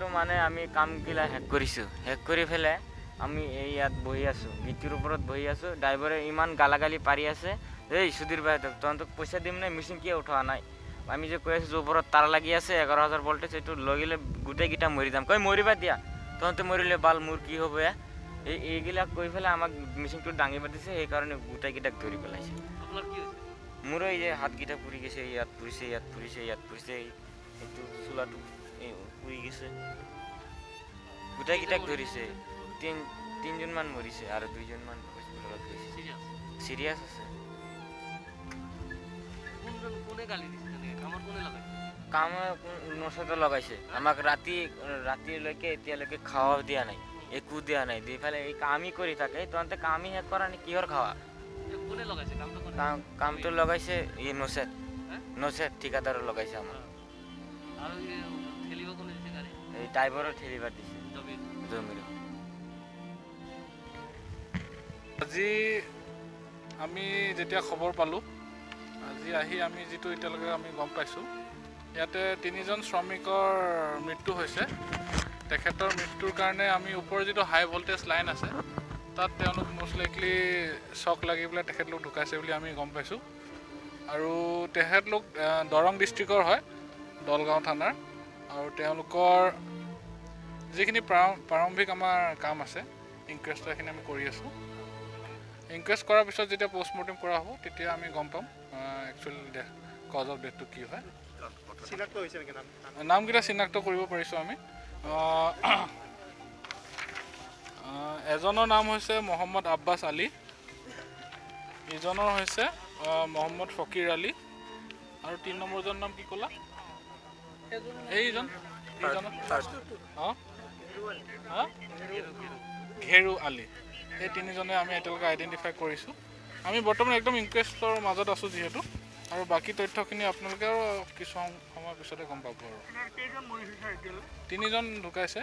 তো মানে আমি কামগিলা হেক কৰিছোঁ হেক কৰি ফেলে আমি এই ইয়াত বহি আছোঁ গিটিৰ ওপৰত বহি আছোঁ ড্ৰাইভাৰে ইমান গালাগালি পাৰি আছে এই সুধীৰ ভাই তহঁতক পইচা দিম নাই মেচিন কিয় উঠোৱা নাই আমি যে কৈ আছোঁ ওপৰত তাৰ লাগি আছে 11,000 ভোল্টেজ এইটো লগালে গোটেইকেইটা মৰি যাম কৈ মৰিবা দিয়া তহঁতে মৰিলে বাল মোৰ কি হ'ব এইগিলাক কৈ ফেলে আমাক মেচিনটো দাঙিব দিছে সেইকাৰণে গোটেইকেইটাক ধৰি পেলাইছে মোৰ এই যে হাতকেইটা পুৰি গৈছে ইয়াত পুৰিছে ইয়াত পুৰিছে এইটো চোলাটো পুৰি গৈছে গোটেইকেইটাক ধৰিছে তিনজনমান মৰিছে আৰু দুইজনমান হস্পিটেলত গৈছে চিৰিয়াছ আছে কাম নচতে লগাইছে আমাক ৰাতিলৈকে এতিয়ালৈকে খাওয়া দিয়া নাই একো দিয়া নাই দি ফেলে এই কামই কৰি থাকে তহঁতে কামই শেষ কৰা নে কিহৰ খাওয়া কামটো লগাইছে এই নচেত ঠিকাদাৰ লগাইছে আমাক এই ড্ৰাইভাৰৰ ঠেলিবাৰ দিছে জমিৰ আজি আমি যেতিয়া খবৰ পালোঁ আজি আহি আমি যিটো এতিয়ালৈকে আমি গম পাইছোঁ ইয়াতে 3জন শ্ৰমিকৰ মৃত্যু হৈছে তেখেতৰ মৃত্যুৰ কাৰণে আমি ওপৰৰ যিটো হাই ভোল্টেজ লাইন আছে তাত তেওঁলোক মোষ্ট লাইকলি শ্বক লাগি পেলাই তেখেতলোক ঢুকাইছে বুলি আমি গম পাইছোঁ আৰু তেখেতলোক দৰং ডিষ্ট্ৰিক্টৰ হয় দলগাঁও থানাৰ আৰু তেওঁলোকৰ যিখিনি প্ৰাৰম্ভিক আমাৰ কাম আছে ইনকুৱেষ্ট এইখিনি আমি কৰি আছোঁ ইনকুৱেষ্ট কৰাৰ পিছত যেতিয়া পষ্টমৰ্টেম কৰা হ'ব তেতিয়া আমি গম পাম একচুৱেলি কজ অফ ডেথটো কি হয় নামকেইটা চিনাক্ত কৰিব পাৰিছোঁ আমি এজনৰ নাম হৈছে মহম্মদ আব্বাছ আলী ইজনৰ হৈছে মহম্মদ ফকিৰ আলী আৰু 3 নম্বৰজনৰ নাম কি ক'লা এইজন ঘেৰু আলী এই 3জনে আমি এতিয়ালৈকে আইডেণ্টিফাই কৰিছোঁ আমি বৰ্তমান একদম ইনকুৱেষ্টৰ মাজত আছোঁ যিহেতু আৰু বাকী তথ্যখিনি আপোনালোকে আৰু কিছু সময় পিছতে গম পাব আৰু 3জন ঢুকাইছে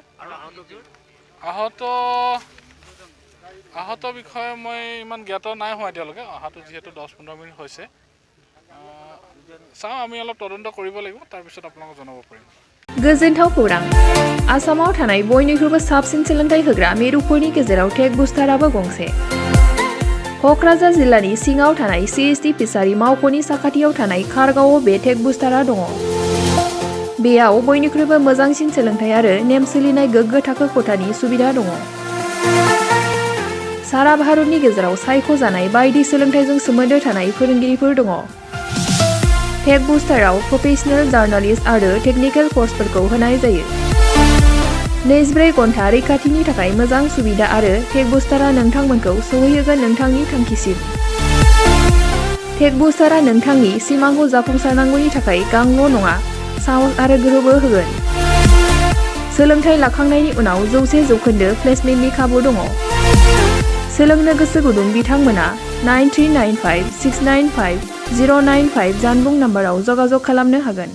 আহত বিষয়ে মই ইমান জ্ঞাত নাই হোৱা এতিয়ালৈকে অহাটো যিহেতু 10-15 মিনিট হৈছে চাওঁ আমি অলপ তদন্ত কৰিব লাগিব তাৰপিছত আপোনালোকক জনাব পাৰিম गोजोनथाव खौरां आसामाव थानाय बयनिख्रुइबो साबसिन सोलोंथाइ होग्रा मिरुफोरनि गेजेराव टेक बुस्टाराबो गंसे क'क्राझार जिल्लानि सिङाव थानाय CST फिसारि मावख'नि साखाथियाव थानाय खारगावआव बे टेक बुस्टारा दङ बेयाव बयनिख्रुइबो मोजांसिन सोलोंथाइ आरो नेम सोलिनाय गोग्गो थाखो खथानि सुबिदा दङ सारा भारतनि गेजेराव सायख'जानाय बायदि सोलोंथाइजों सोमोन्दो थानाय फोरोंगिरिफोर दङ टेक बुस्टाराव प्रफेशनेल जार्नालिस्ट आरो टेकनिकेल कर्सफोरखौ होनाय जायो 24 घन्टा रैखाथिनि थाखाय मोजां सुबिदा आरो टेक बुस्टारा नोंथांमोनखौ सौहैहोगोन नोंथांनि थांखिसिम टेक बुस्टारा नोंथांनि सिमांखौ जाफुंसारनांगौनि थाखाय गांल' नङा साहस आरो गोहोबो होगोन सोलोंथाइ लाखांनायनि उनाव 100% प्लेसमेन्टनि खाबु दङ सोलोंनो गोसो गुदुं बिथांमोना 9395695095 जानबुं नाम्बाराव जगाजग खालामनो हागोन